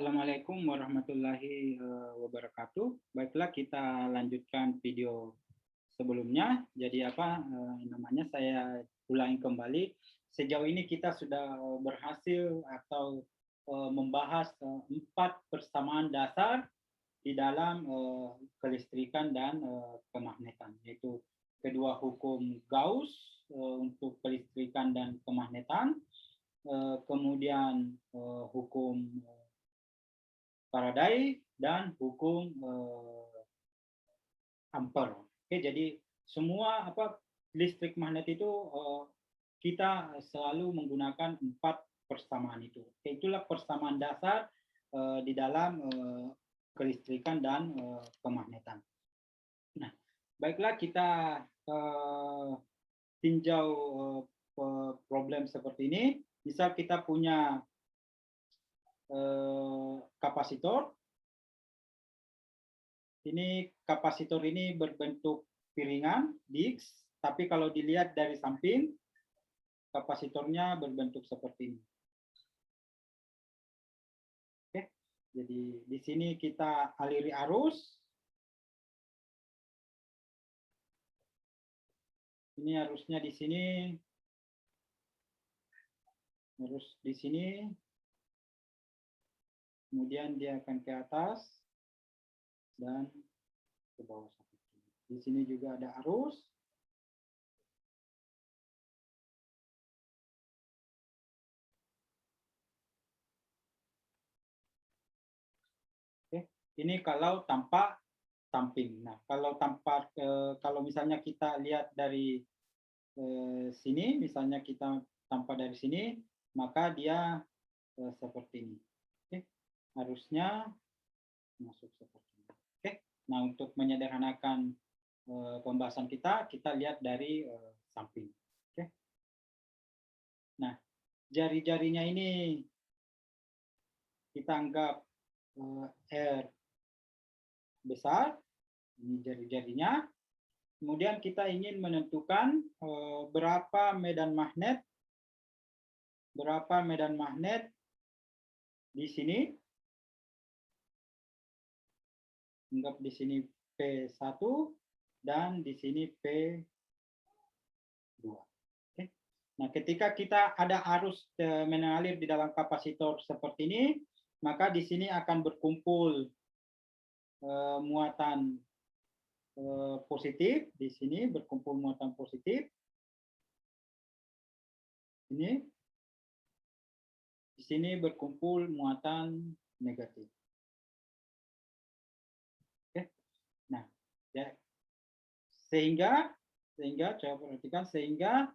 Assalamualaikum warahmatullahi wabarakatuh. Baiklah, kita lanjutkan video sebelumnya. Jadi namanya saya ulangi kembali. Sejauh ini kita sudah berhasil atau membahas 4 persamaan dasar di dalam kelistrikan dan kemagnetan, yaitu kedua hukum Gauss untuk kelistrikan dan kemagnetan, kemudian hukum Faraday dan hukum Ampere. Oke, jadi semua listrik magnet itu kita selalu menggunakan 4 persamaan itu. Oke, itulah persamaan dasar di dalam kelistrikan dan kemagnetan. Nah, baiklah kita tinjau problem seperti ini. Misal kita punya kapasitor. Ini kapasitor ini berbentuk piringan, disc, tapi kalau dilihat dari samping, kapasitornya berbentuk seperti ini. Oke, jadi di sini kita aliri arus. Ini arusnya di sini, arus di sini. Kemudian dia akan ke atas dan ke bawah seperti ini. Di sini juga ada arus. Oke, ini kalau tanpa samping. Nah, kalau kalau misalnya kita lihat dari sini, misalnya kita tanpa dari sini, maka dia seperti ini. Oke, harusnya masuk seperti ini. Oke, nah untuk menyederhanakan pembahasan kita lihat dari samping. Oke, nah jari-jarinya ini kita anggap R besar, ini jari-jarinya. Kemudian kita ingin menentukan berapa medan magnet di sini. Anggap di sini P1 dan di sini P2. Oke. Nah, ketika kita ada arus mengalir di dalam kapasitor seperti ini, maka di sini akan berkumpul muatan positif. Di sini berkumpul muatan positif. Ini. Di sini berkumpul muatan negatif. Nah, ya, sehingga coba perhatikan, sehingga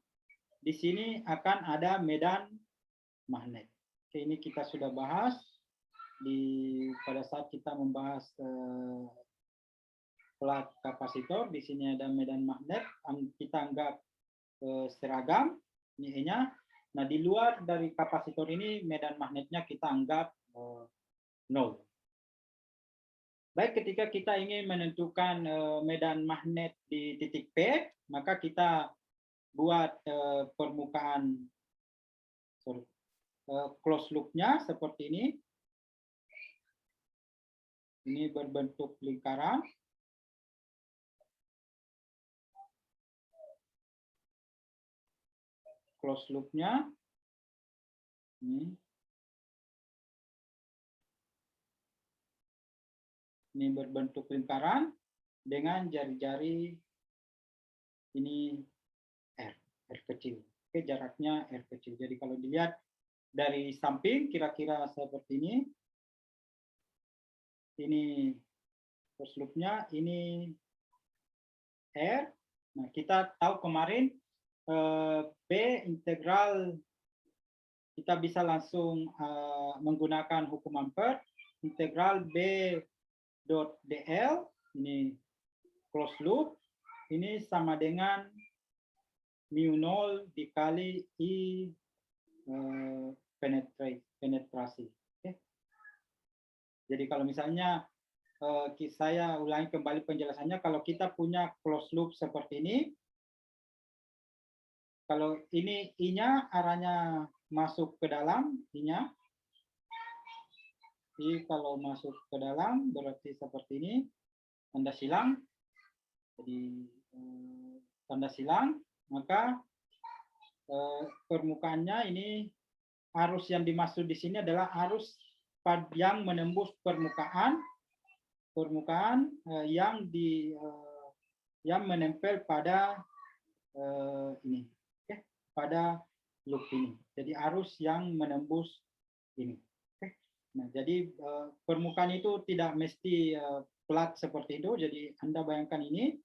di sini akan ada medan magnet. Oke, ini kita sudah bahas pada saat kita membahas plat kapasitor. Di sini ada medan magnet, kita anggap seragam, ini E-nya. Nah, di luar dari kapasitor ini medan magnetnya kita anggap 0. Baik, ketika kita ingin menentukan medan magnet di titik P, maka kita buat permukaan close loop-nya seperti ini. Ini berbentuk lingkaran. Close loop-nya ini. Ini berbentuk lingkaran dengan jari-jari ini R kecil. Oke, jaraknya R kecil. Jadi kalau dilihat dari samping kira-kira seperti ini. Ini close loop-nya, ini R. Nah, kita tahu kemarin B integral kita bisa langsung menggunakan hukum Ampere. Integral B dot dl, ini close loop, ini sama dengan mu0 dikali I penetrasi. Okay. Jadi kalau misalnya saya ulangi kembali penjelasannya, kalau kita punya close loop seperti ini, kalau ini I-nya arahnya masuk ke dalam, I-nya, Jadi kalau masuk ke dalam berarti seperti ini, tanda silang. Jadi tanda silang, maka permukaannya ini arus yang dimaksud di sini adalah arus yang menembus permukaan yang menempel pada ini, pada loop ini. Jadi arus yang menembus ini. Nah, jadi permukaan itu tidak mesti plat seperti itu. Jadi Anda bayangkan ini,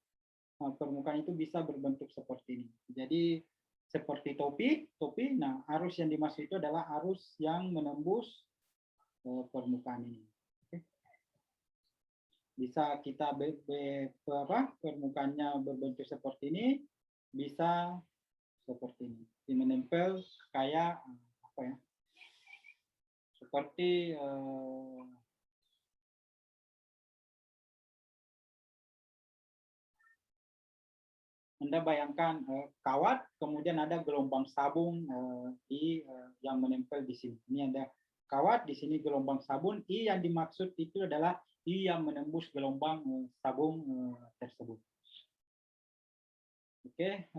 permukaan itu bisa berbentuk seperti ini. Jadi seperti topi. Nah, arus yang dimaksud itu adalah arus yang menembus permukaan ini. Bisa kita permukaannya berbentuk seperti ini, bisa seperti ini, menempel kayak apa ya? Seperti Anda bayangkan kawat, kemudian ada gelombang sabun yang menempel di sini. Ini ada kawat, di sini gelombang sabun. I yang dimaksud itu adalah I yang menembus gelombang sabun tersebut. Oke,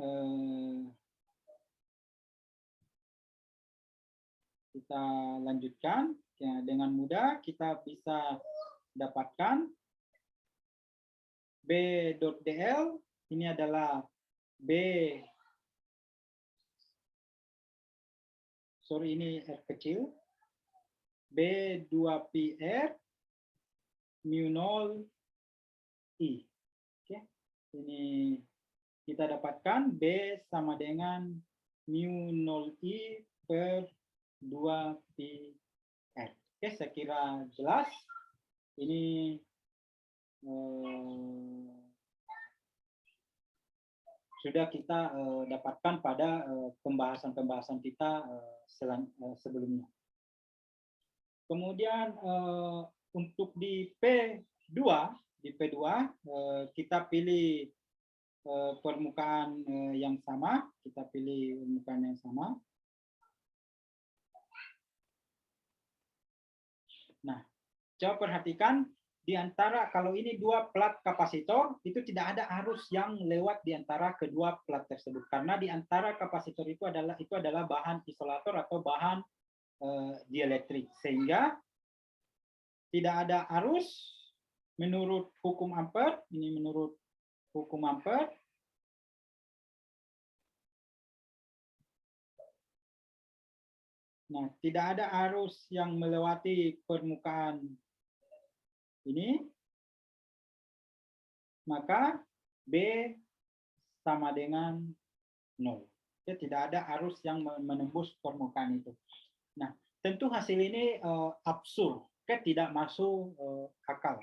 kita lanjutkan. Ya, dengan mudah kita bisa dapatkan B.dl. Ini adalah ini R kecil, B2PR mu 0 I. Oke. Ini kita dapatkan B sama dengan mu 0 I per 2PR. Oke, saya kira jelas. Ini sudah kita dapatkan pada pembahasan-pembahasan kita sebelumnya. Kemudian untuk di P2 kita pilih permukaan yang sama, Nah, coba perhatikan di antara, kalau ini dua plat kapasitor, itu tidak ada arus yang lewat di antara kedua plat tersebut, karena di antara kapasitor itu adalah bahan isolator atau bahan dielektrik, sehingga tidak ada arus menurut hukum Ampere. Ini menurut hukum Ampere. Nah, tidak ada arus yang melewati permukaan ini, maka B sama dengan 0. Ya, tidak ada arus yang menembus permukaan itu. Nah, tentu hasil ini absurd, tidak masuk akal.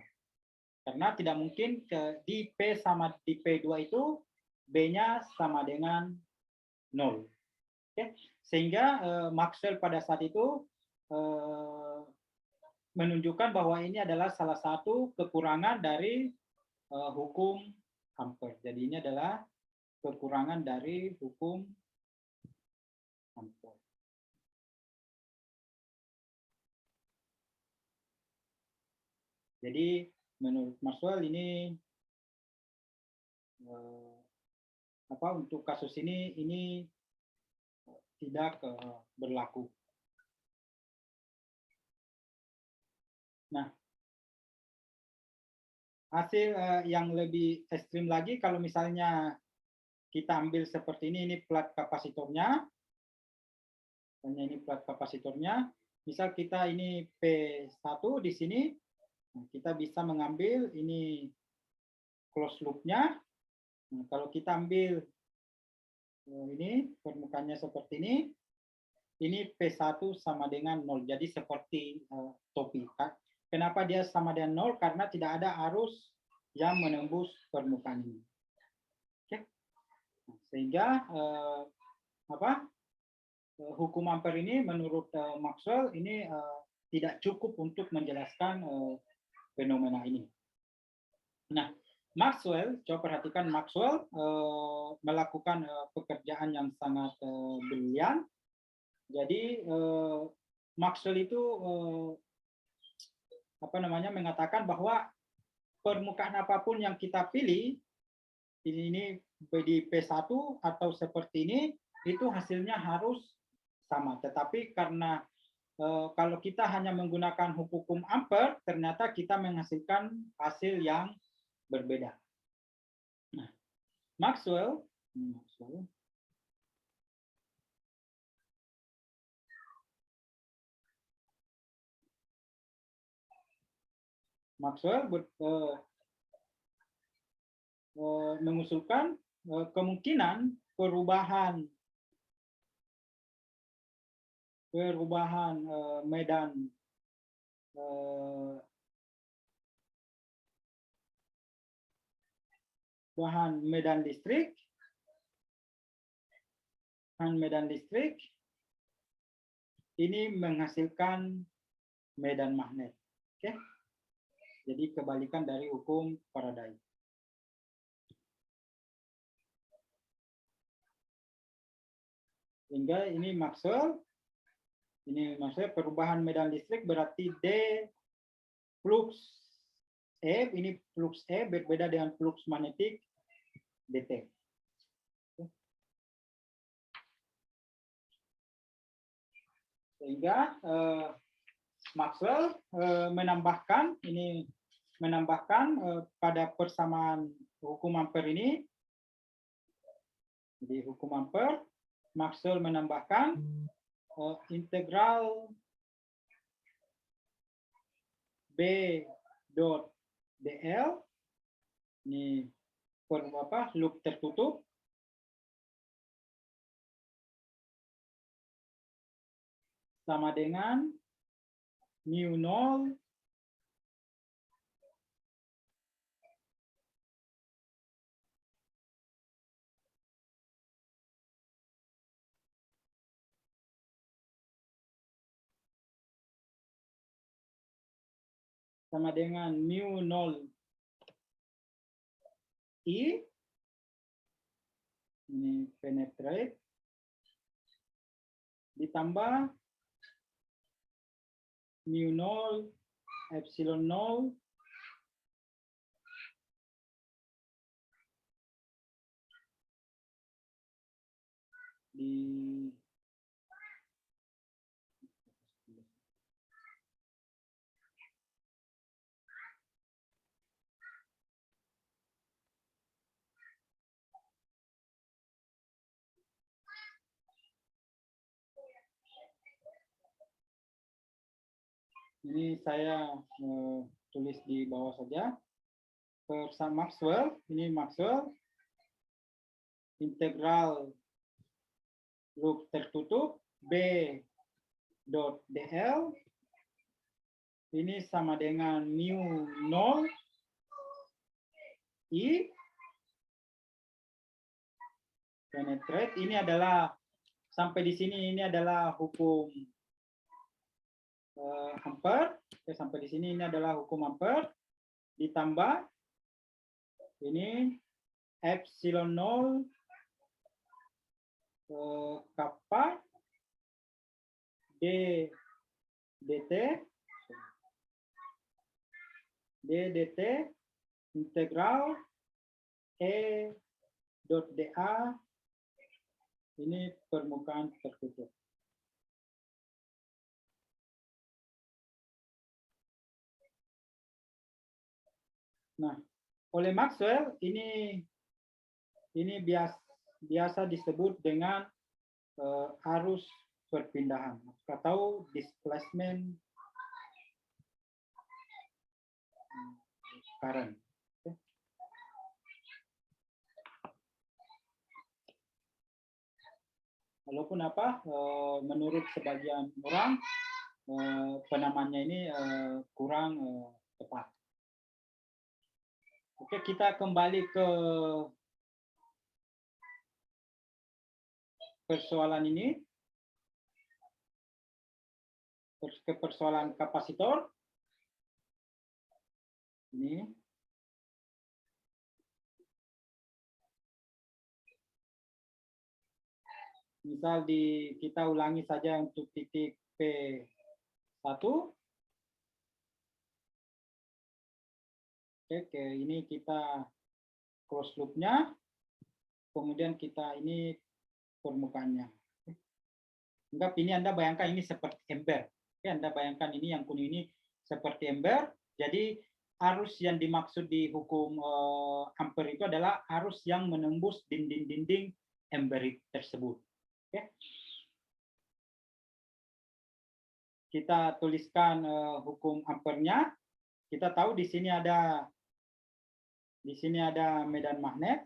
Karena tidak mungkin di P sama di P2 itu B-nya sama dengan 0. Oke? Sehingga Maxwell pada saat itu menunjukkan bahwa ini adalah salah satu kekurangan dari hukum Ampere. Jadi ini adalah kekurangan dari hukum Ampere. Jadi menurut Maxwell ini untuk kasus ini tidak berlaku. Nah, hasil yang lebih ekstrim lagi, kalau misalnya kita ambil seperti ini plat kapasitornya. Ini plat kapasitornya. Misal kita ini P1 di sini, kita bisa mengambil ini close loop-nya. Nah, kalau kita ambil ini permukaannya seperti ini P1 sama dengan 0. Jadi seperti topi. Kenapa dia sama dengan 0? Karena tidak ada arus yang menembus permukaan ini. Oke. Nah, sehingga hukum Ampere ini menurut Maxwell ini tidak cukup untuk menjelaskan fenomena ini. Nah, Maxwell, coba perhatikan Maxwell melakukan pekerjaan yang sangat brilian. Jadi Maxwell itu mengatakan bahwa permukaan apapun yang kita pilih, ini di P1 atau seperti ini, itu hasilnya harus sama. Tetapi karena kalau kita hanya menggunakan hukum Ampere, ternyata kita menghasilkan hasil yang berbeda. Nah, Maxwell mengusulkan kemungkinan perubahan medan listrik ini menghasilkan medan magnet. Oke. Jadi kebalikan dari hukum Faraday. Sehingga ini Maxwell perubahan medan listrik berarti D flux E, ini flux E berbeda dengan flux magnetik DT. Sehingga Maxwell menambahkan pada persamaan hukum Ampere ini, di hukum Ampere Maxwell menambahkan integral B dot dl ini loop tertutup sama dengan mu 0 sama dengan mu 0 I, ini penetrate, ditambah mu 0 epsilon 0 di ini saya tulis di bawah saja. Bersama Maxwell, ini Maxwell integral loop tertutup B dot dl ini sama dengan mu 0 I penetrate. Ini adalah sampai di sini ini adalah hukum Ampere. Sampai di sini ini adalah hukum Ampere ditambah ini epsilon 0 kappa d dt integral E dot dA ini permukaan tertutup. Nah, oleh Maxwell ini biasa disebut dengan arus perpindahan atau displacement current. Walaupun menurut sebagian orang penamaannya ini kurang tepat. Oke, kita kembali ke persoalan ini, ke persoalan kapasitor. Ini. Misal kita ulangi saja untuk titik P1. Oke, ini kita close loop-nya, kemudian kita ini permukaannya. Anggap ini Anda bayangkan ini seperti ember. Oke, Anda bayangkan ini yang kuning ini seperti ember. Jadi arus yang dimaksud di hukum ampere itu adalah arus yang menembus dinding-dinding ember tersebut. Oke. Kita tuliskan hukum ampernya. Kita tahu di sini ada medan magnet.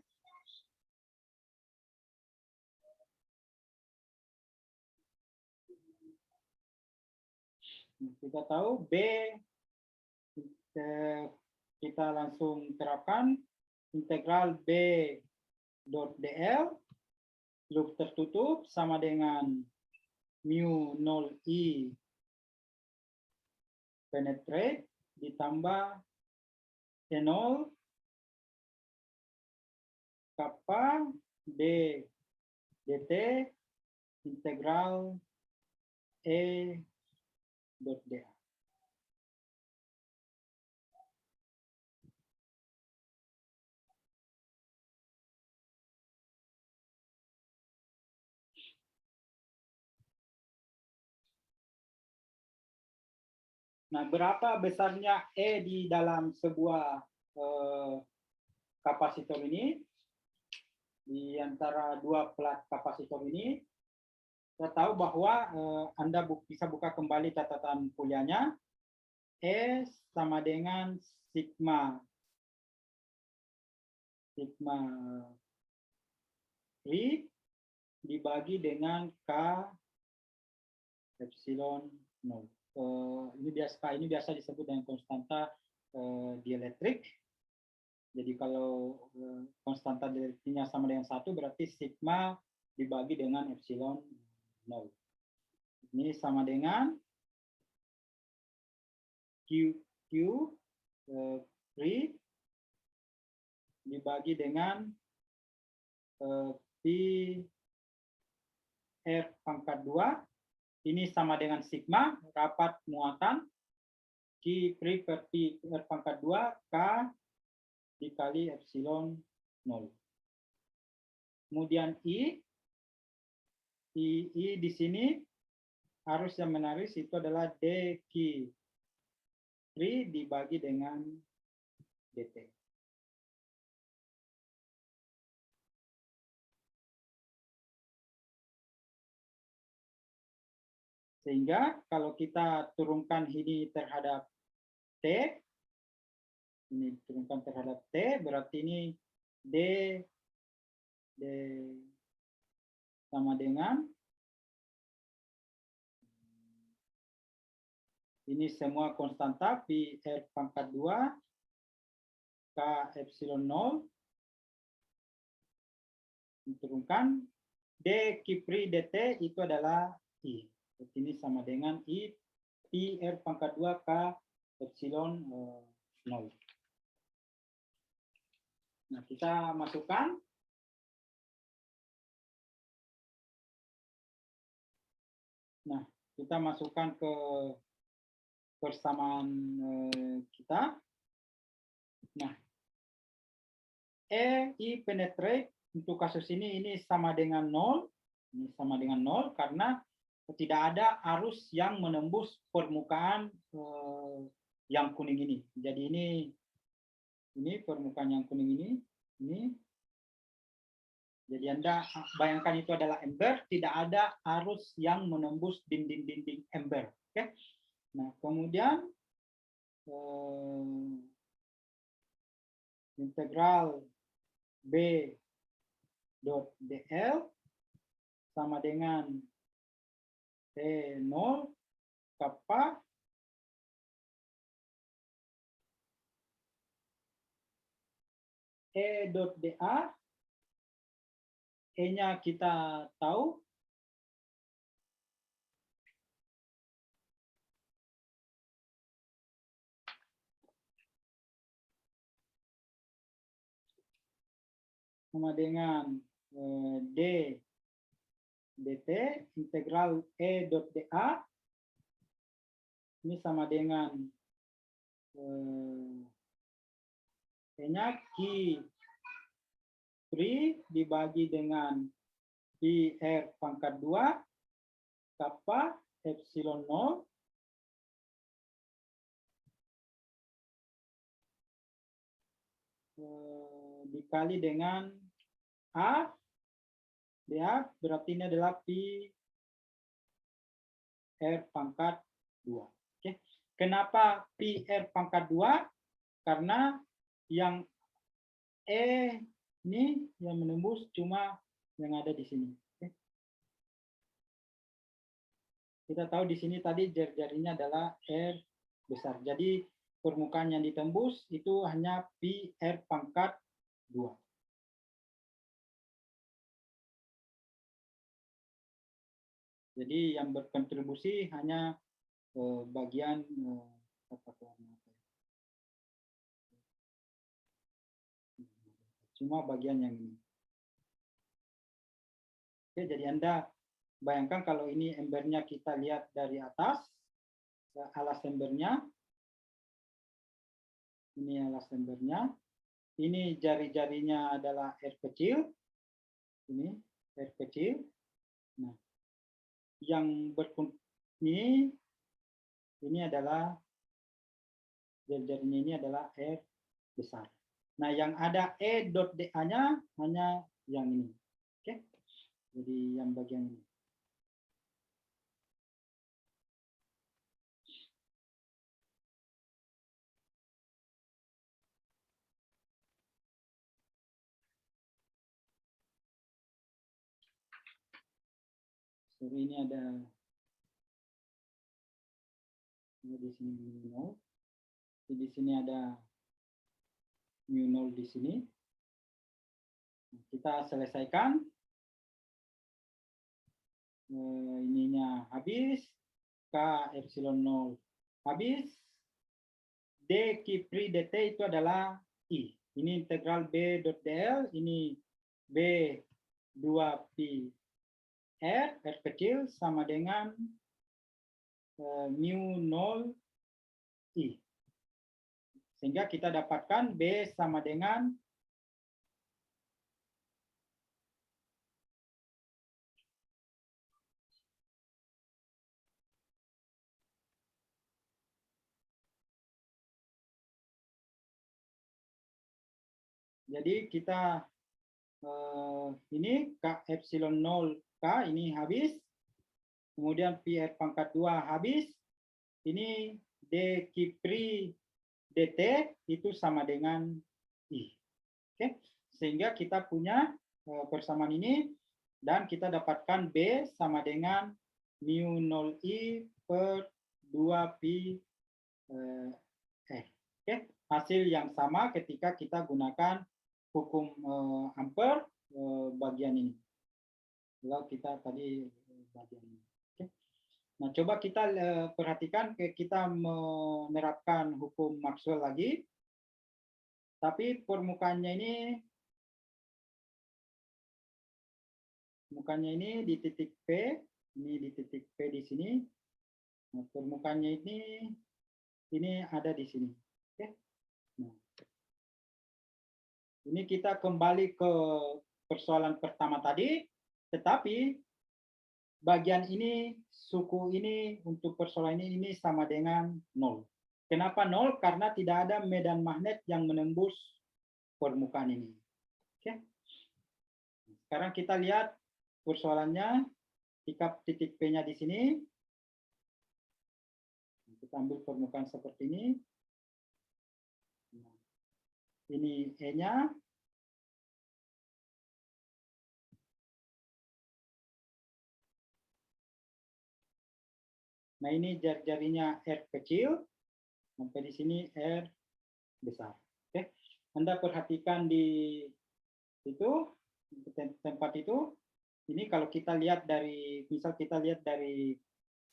Kita tahu B, kita langsung terapkan integral B dot dl loop tertutup sama dengan mu 0 I penetrate ditambah E0 kappa D dt integral E dot dA. Nah, berapa besarnya E di dalam sebuah kapasitor ini? Di antara dua plat kapasitor ini, kita tahu bahwa Anda bisa buka kembali catatan kuliahnya. E sama dengan sigma free dibagi dengan K epsilon 0. Ini biasa disebut dengan konstanta dielektrik. Jadi kalau konstanta dielektriknya sama dengan 1, berarti sigma dibagi dengan epsilon 0. Ini sama dengan Q free dibagi dengan Pi R pangkat 2. Ini sama dengan sigma, rapat muatan. Q free per Pi R pangkat 2, K dikali epsilon 0. Kemudian I di sini arus yang menarik itu adalah dq free dibagi dengan dt. Sehingga kalau kita turunkan ini terhadap T, ini turunkan terhadap T, berarti ini D sama dengan ini semua konstanta Pi R pangkat 2 K epsilon 0 diturunkan D Kipri dt itu adalah I. Jadi ini sama dengan I Pi R pangkat 2 K epsilon 0. Nah, kita masukkan. Nah, kita masukkan ke persamaan kita. Nah, I penetrate untuk kasus ini sama dengan 0. Ini sama dengan 0 karena tidak ada arus yang menembus permukaan yang kuning ini. Jadi ini permukaan yang kuning ini. Jadi Anda bayangkan itu adalah ember, tidak ada arus yang menembus dinding-dinding ember. Oke. Nah, kemudian integral B dot dl sama dengan T0 kappa E dot dA. E-nya kita tahu. Sama dengan D dt integral E dot dA. Ini sama dengan E-nya Q3 dibagi dengan pi R pangkat 2 kappa epsilon 0 dikali dengan A, ya, berarti ini adalah pi R pangkat 2. Oke. Kenapa pi R pangkat 2? Karena yang E ini yang menembus cuma yang ada di sini. Oke. Kita tahu di sini tadi jari-jarinya adalah R besar. Jadi permukaan yang ditembus itu hanya pi R pangkat 2. Jadi yang berkontribusi hanya bagian cuma bagian yang ini. Oke, jadi Anda bayangkan kalau ini embernya kita lihat dari atas, alas embernya, ini alas embernya, ini jari-jarinya adalah R kecil, ini R kecil. Nah, yang ini adalah jari-jarinya ini adalah R besar. Nah, yang ada E.DA-nya hanya yang ini. Oke. Jadi yang bagian ini. So, ini ada di sini mu 0. Di sini ada mu 0 di sini. Kita selesaikan. Ininya habis. K epsilon 0 habis. D Kipri dt itu adalah I. Ini integral B dot dl. Ini B 2 pi R, R kecil sama dengan mu 0 I. Sehingga kita dapatkan B sama dengan jadi kita ini K epsilon 0 K ini habis. Kemudian pi R pangkat 2 habis. Ini D Kipri dt itu sama dengan I. Oke, sehingga kita punya persamaan ini dan kita dapatkan B sama dengan mu 0I per 2 pi Oke, hasil yang sama ketika kita gunakan hukum Ampere bagian ini. Kalau kita tadi bagian ini. Oke. Nah, coba kita perhatikan kita menerapkan hukum Maxwell lagi. Tapi permukaannya ini di titik P, ini di titik P di sini. Nah, permukaannya ini ada di sini. Oke. Nah, ini kita kembali ke persoalan pertama tadi, tetapi bagian ini, suku ini untuk persoalan ini sama dengan 0. Kenapa 0? Karena tidak ada medan magnet yang menembus permukaan ini. Oke. Sekarang kita lihat persoalannya, titik P-nya di sini. Kita ambil permukaan seperti ini. Ini E-nya. Nah, ini jari-jarinya R kecil. Sampai di sini R besar. Oke. Anda perhatikan di itu, tempat itu. Ini kalau kita lihat dari, misal kita lihat dari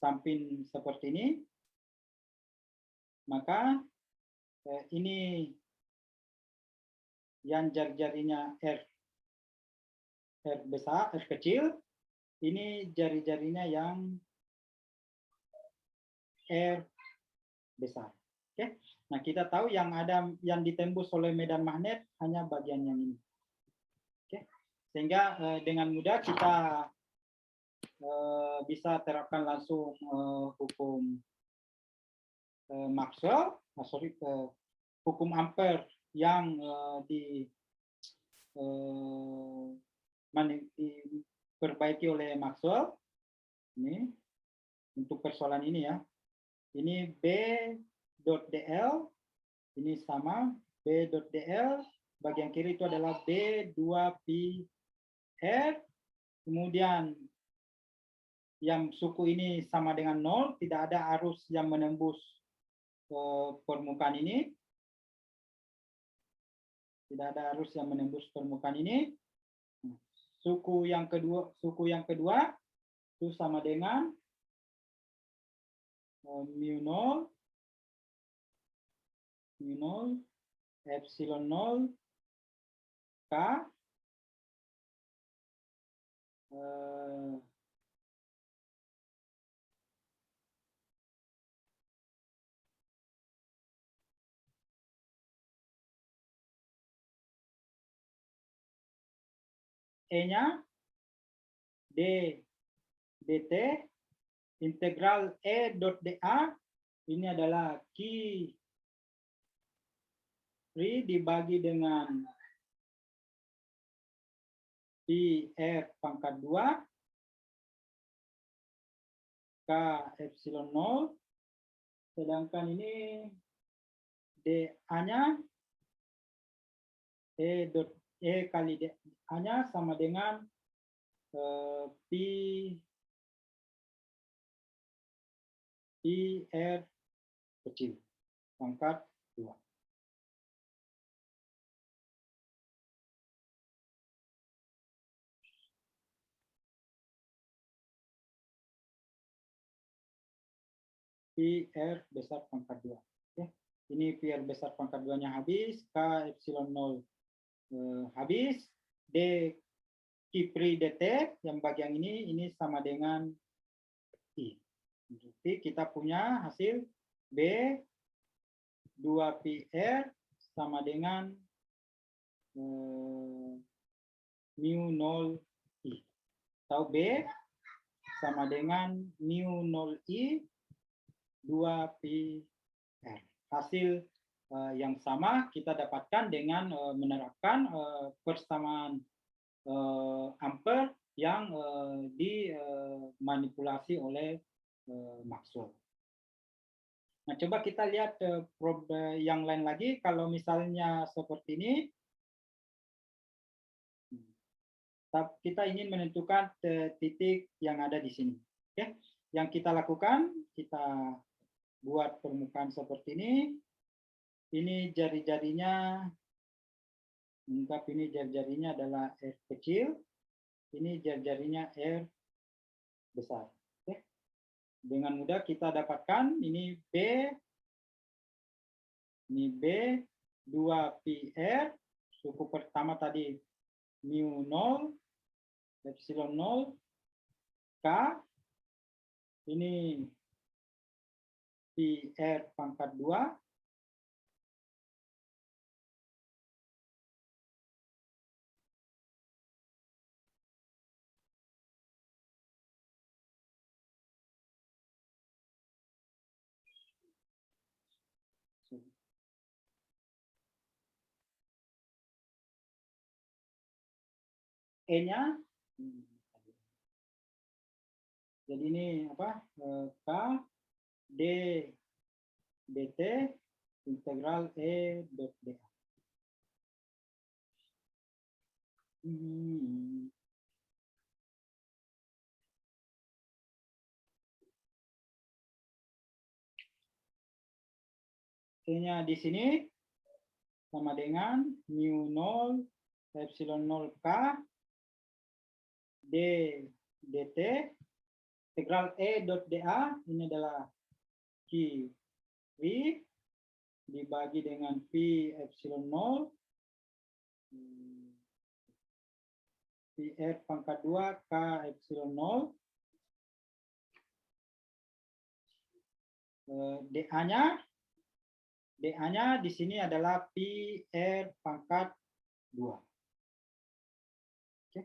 samping seperti ini, maka ini yang jari-jarinya R besar, R kecil, ini jari-jarinya yang R besar. Oke. Nah, kita tahu yang ditembus oleh medan magnet hanya bagian yang ini. Oke. Sehingga dengan mudah kita bisa terapkan langsung hukum Maxwell, hukum Ampere yang diperbaiki oleh Maxwell. Ini untuk persoalan ini ya. Ini B.dl, ini sama B.dl, bagian kiri itu adalah B2pi R, kemudian yang suku ini sama dengan 0, tidak ada arus yang menembus permukaan ini. Tidak ada arus yang menembus permukaan ini. Suku yang kedua itu sama dengan mu 0 epsilon 0 K E-nya D dt integral E dot dA ini adalah Q free dibagi dengan pi R pangkat 2 K epsilon 0, sedangkan ini dA-nya E kali dA-nya sama dengan pi R kecil pangkat 2. Pi R besar pangkat 2. Oke. Ini pi R besar pangkat 2-nya habis, K epsilon 0 habis, D Kipri dt yang bagian ini sama dengan I. Jadi kita punya hasil B 2pi R sama dengan mu 0 I. Atau B sama dengan mu 0 I 2pi R. Hasil yang sama kita dapatkan dengan menerapkan persamaan Ampere yang dimanipulasi oleh Maxwell. Nah, coba kita lihat yang lain lagi. Kalau misalnya seperti ini, kita ingin menentukan titik yang ada di sini. Oke, yang kita lakukan, kita buat permukaan seperti ini. Ini jari-jarinya, anggap ini jari-jarinya adalah R kecil. Ini jari-jarinya R besar. Oke. Dengan mudah kita dapatkan ini B 2pi R, suku pertama tadi mu 0 epsilon 0 K, ini pi R pangkat 2 E-nya, jadi ini apa, K D dt integral E dot dA. E-nya di sini sama dengan mu 0 epsilon 0 K D dt integral E dot dA, ini adalah Q V dibagi dengan pi epsilon 0 pi R pangkat 2 K epsilon 0, dA-nya dA-nya di sini adalah pi R pangkat 2. Oke.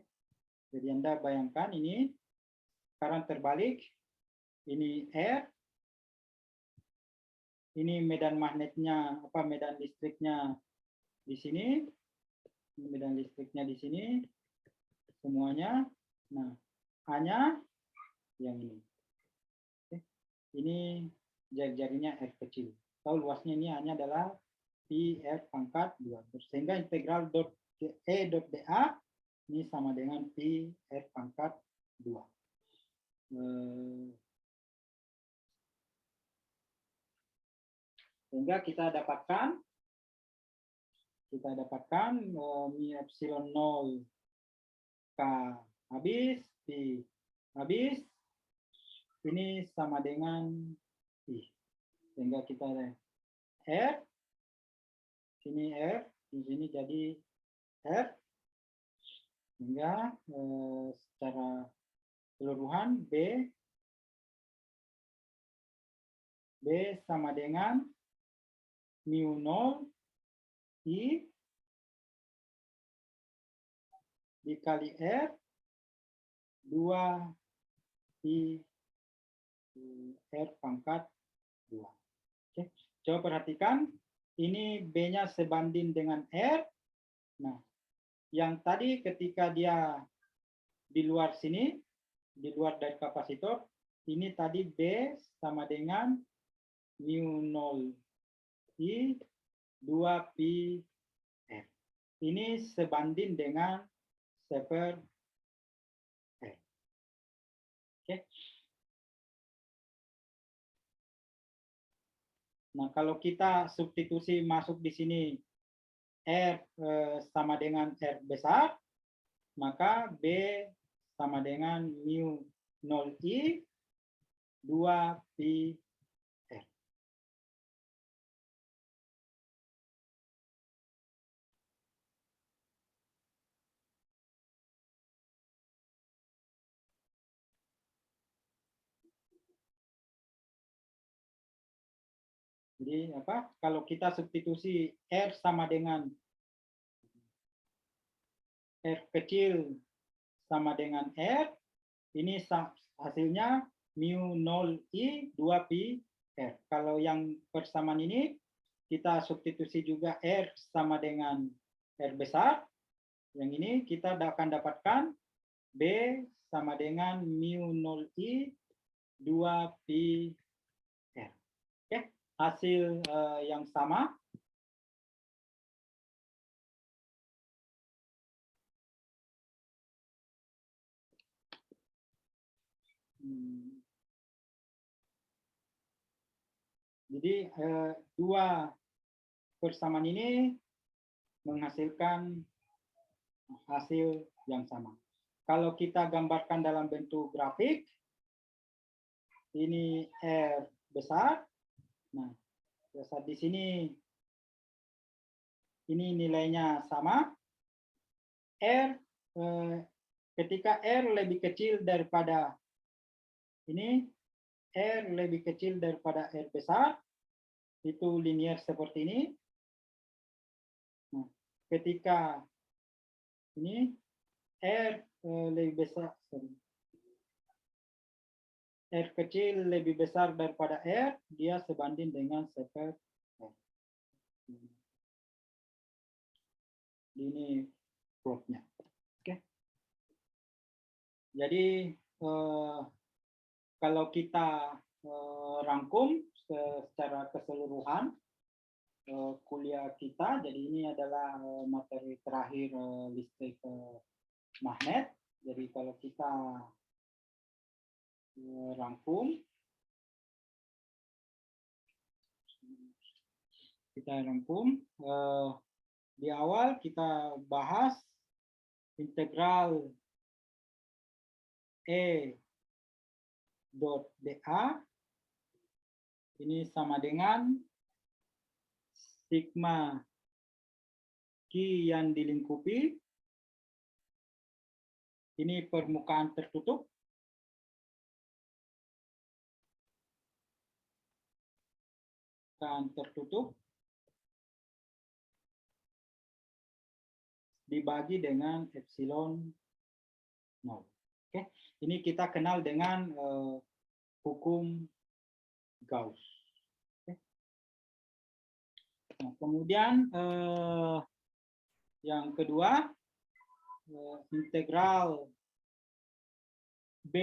Jadi Anda bayangkan ini sekarang terbalik. Ini R, ini medan magnetnya, medan listriknya di sini, ini medan listriknya di sini, semuanya. Nah, A-nya yang ini. Oke. Ini jari-jarinya R kecil. Tahu luasnya ini hanya adalah pi R pangkat 2. Sehingga integral E dot dA ini sama dengan pi R pangkat 2. Sehingga kita dapatkan mi epsilon 0 K habis, pi habis, ini sama dengan pi. Sehingga kita R, sini R, di sini jadi R, sehingga secara keseluruhan B sama dengan mu 0 I dikali R 2 pi R pangkat 2. Oke. Coba perhatikan, ini B-nya sebanding dengan R. Nah, yang tadi ketika dia di luar sini, di luar dari kapasitor, ini tadi B sama dengan mu 0 I 2 pi R. Ini sebanding dengan seper R. Oke. Nah, kalau kita substitusi masuk di sini R sama dengan R besar, maka B sama dengan mu 0 I 2 pi R. Jadi kalau kita substitusi R sama dengan R kecil sama dengan R, ini hasilnya mu 0 I 2 pi R. Kalau yang persamaan ini kita substitusi juga R sama dengan R besar. Yang ini kita akan dapatkan B sama dengan mu 0 I 2 pi R. Oke, hasil yang sama. Jadi dua persamaan ini menghasilkan hasil yang sama. Kalau kita gambarkan dalam bentuk grafik, ini R besar. Nah, besar di sini ini nilainya sama. R ketika R lebih kecil daripada ini, R lebih kecil daripada R besar, itu linear seperti ini. Nah, ketika ini R lebih besar, R kecil lebih besar daripada R, dia sebanding dengan seper R. Ini plotnya. Oke. Jadi kalau kita rangkum secara keseluruhan kuliah kita, jadi ini adalah materi terakhir listrik magnet. Jadi kalau kita rangkum, di awal kita bahas integral E dot dA ini sama dengan sigma Q yang dilingkupi, ini permukaan tertutup, dibagi dengan epsilon 0. Oke, ini kita kenal dengan hukum Gauss. Oke. Nah, kemudian yang kedua, integral B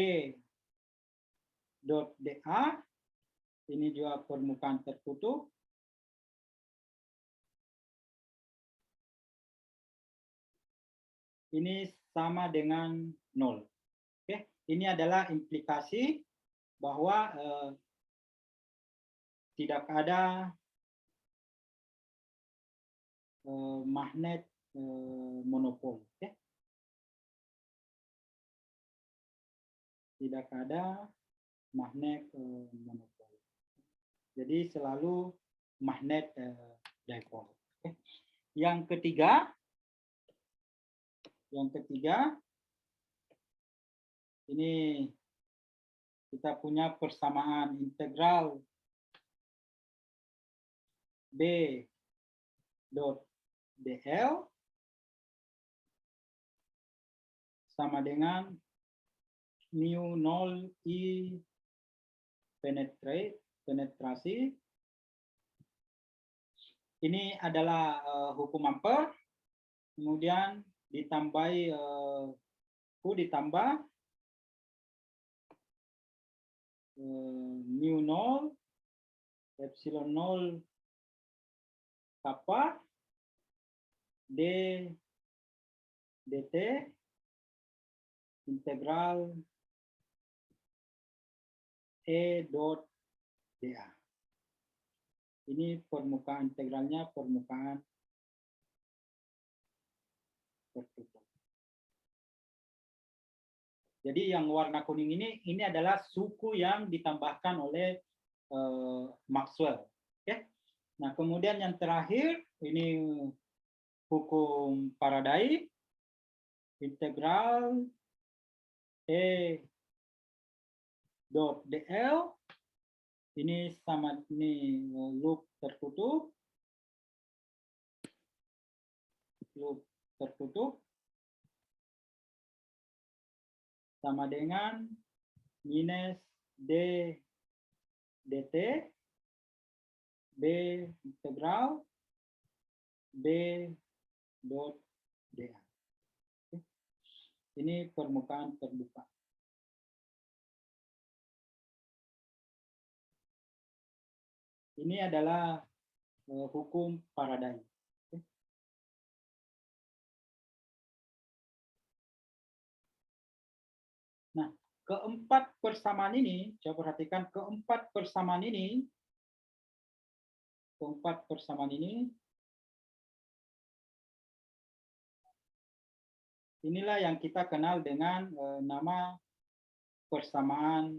dot dA, ini juga permukaan tertutup. Ini sama dengan 0. Oke, ini adalah implikasi bahwa tidak ada magnet monopol. Oke. Tidak ada magnet monopol. Jadi selalu magnet dipol. Oke. Yang ketiga, ini kita punya persamaan integral B dot dl sama dengan mu 0 I penetrasi. Ini adalah hukum Ampere, kemudian ditambahi U ditambah mu 0 epsilon 0 kappa d dt integral E dot dA. Ini permukaan integralnya permukaan tertutup. Jadi yang warna kuning ini adalah suku yang ditambahkan oleh Maxwell. Oke. Nah, kemudian yang terakhir ini hukum Faraday, integral E dot dl, ini sama ini loop tertutup, sama dengan minus d dt b integral b dot dA. Ini permukaan terbuka. Ini adalah hukum Faraday. Nah, keempat persamaan ini, coba perhatikan keempat persamaan ini, inilah yang kita kenal dengan nama persamaan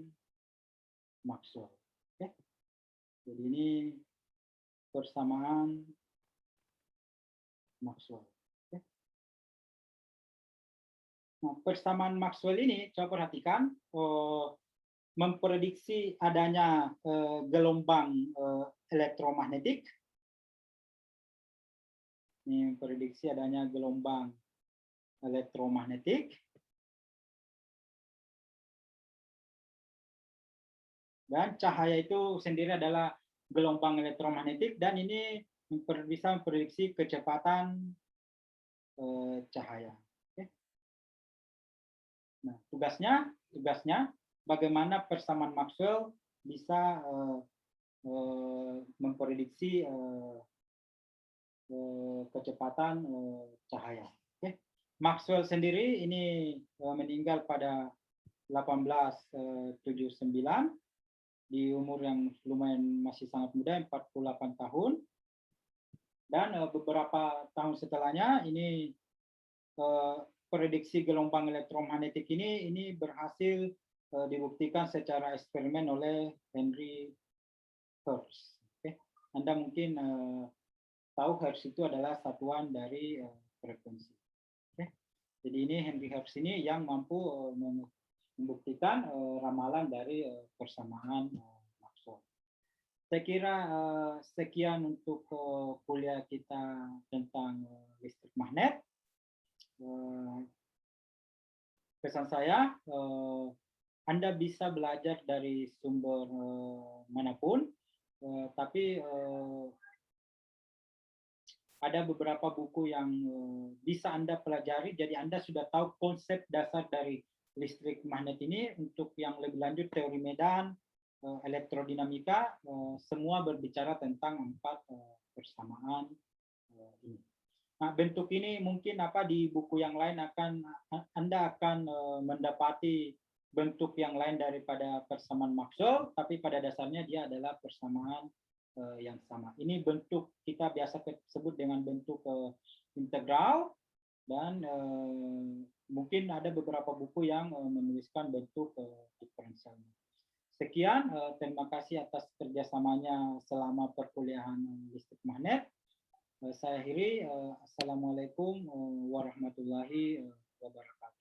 Maxwell. Oke. Jadi ini persamaan Maxwell. Oke. Nah, persamaan Maxwell ini, coba perhatikan, memprediksi adanya gelombang elektromagnetik. Ini memprediksi adanya gelombang elektromagnetik. Dan cahaya itu sendiri adalah gelombang elektromagnetik dan ini bisa memprediksi kecepatan cahaya. Oke. Nah, tugasnya bagaimana persamaan Maxwell bisa memprediksi kecepatan cahaya. Oke. Maxwell sendiri ini meninggal pada 1879 di umur yang lumayan masih sangat muda, 48 tahun. Dan beberapa tahun setelahnya ini prediksi gelombang elektromagnetik ini berhasil dibuktikan secara eksperimen oleh Henry Hertz. Oke. Anda mungkin tahu Hertz itu adalah satuan dari frekuensi. Oke. Jadi ini Henry Hertz ini yang mampu membuktikan ramalan dari persamaan Maxwell. Saya kira sekian untuk kuliah kita tentang listrik magnet. Pesan saya, Anda bisa belajar dari sumber manapun, tapi ada beberapa buku yang bisa Anda pelajari, jadi Anda sudah tahu konsep dasar dari listrik magnet ini. Untuk yang lebih lanjut, teori medan, elektrodinamika, semua berbicara tentang 4 persamaan ini. Nah, bentuk ini mungkin di buku yang lain Anda akan mendapati bentuk yang lain daripada persamaan Maxwell, tapi pada dasarnya dia adalah persamaan yang sama. Ini bentuk kita biasa sebut dengan bentuk integral, dan mungkin ada beberapa buku yang menuliskan bentuk diferensial. Sekian, terima kasih atas kerjasamanya selama perkuliahan listrik magnet. Saya akhiri. Assalamualaikum warahmatullahi wabarakatuh.